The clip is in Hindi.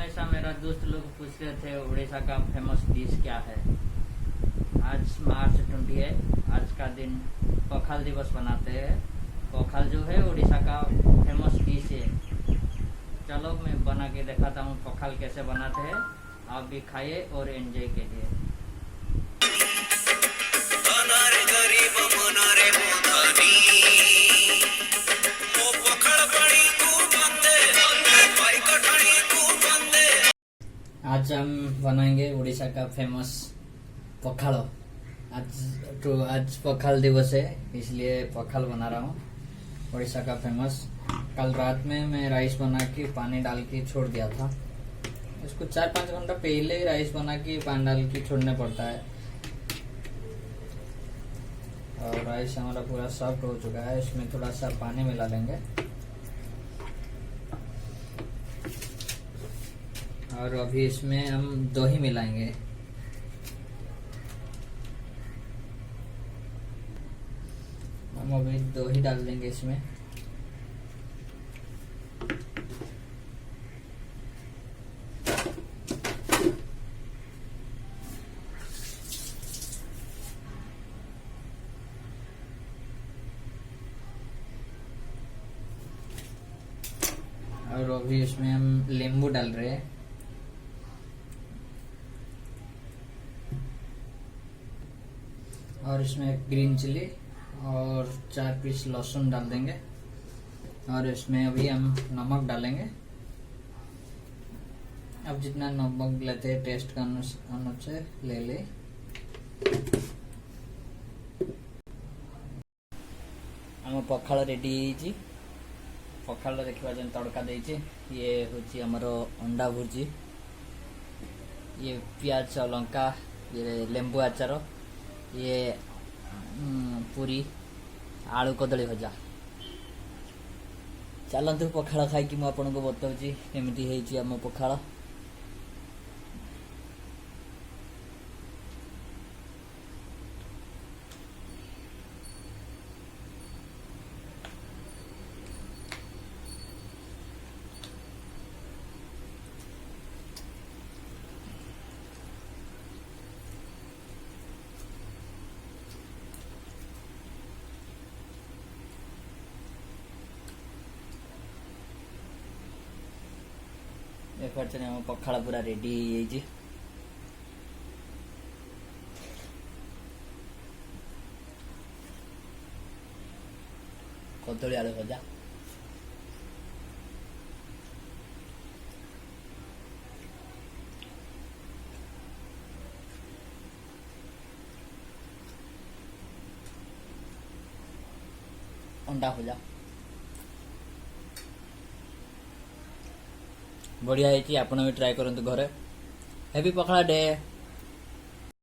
हमेशा मेरा दोस्त लोग पूछते थे उड़ीसा का फेमस डिश क्या है। आज मार्च 20 है। आज का दिन पखाल दिवस मनाते हैं। पखाल जो है उड़ीसा का फेमस डिश है। चलो मैं बना के दिखाता हूँ पखाल कैसे बनाते हैं। आप भी खाइए और एंजॉय कीजिए। आज हम बनाएंगे उड़ीसा का फेमस पखाल। आज पखाल दिवस है, इसलिए पखाल बना रहा हूँ उड़ीसा का फेमस। कल रात में मैं राइस बना के पानी डाल के छोड़ दिया था। इसको 4-5 घंटा पहले राइस बना के पानी डाल के छोड़ना पड़ता है। और राइस हमारा पूरा सॉफ्ट हो चुका है। इसमें थोड़ा सा पानी मिला लेंगे और अभी इसमें हम दही मिलाएंगे। हम अभी दही डाल देंगे इसमें। और अभी इसमें हम नींबू डाल रहे हैं। और इसमें ग्रीन चिली और 4 पीस लहसुन डाल देंगे। और इसमें अभी हम नमक डालेंगे। अब जितना नमक लेते हैं टेस्ट का अनुसार ले ले। हम पखाल रेडी। पखाल देखा जो तड़का देचे ये हूँ आमर अंडा भुर्जी, ये प्याज लंका, ये लेंबू आचार, ये पूरी आलू कदली भजा। चलतु पखाल खाई मुझे आपन को बताऊँ केमिटी आम पखाल। देखिए पखाल पूरा रेडी। कदली आलू भजा, अंडा भजा बढ़िया है। आपन भी ट्राई करंतु घरे। Happy Pakhala day.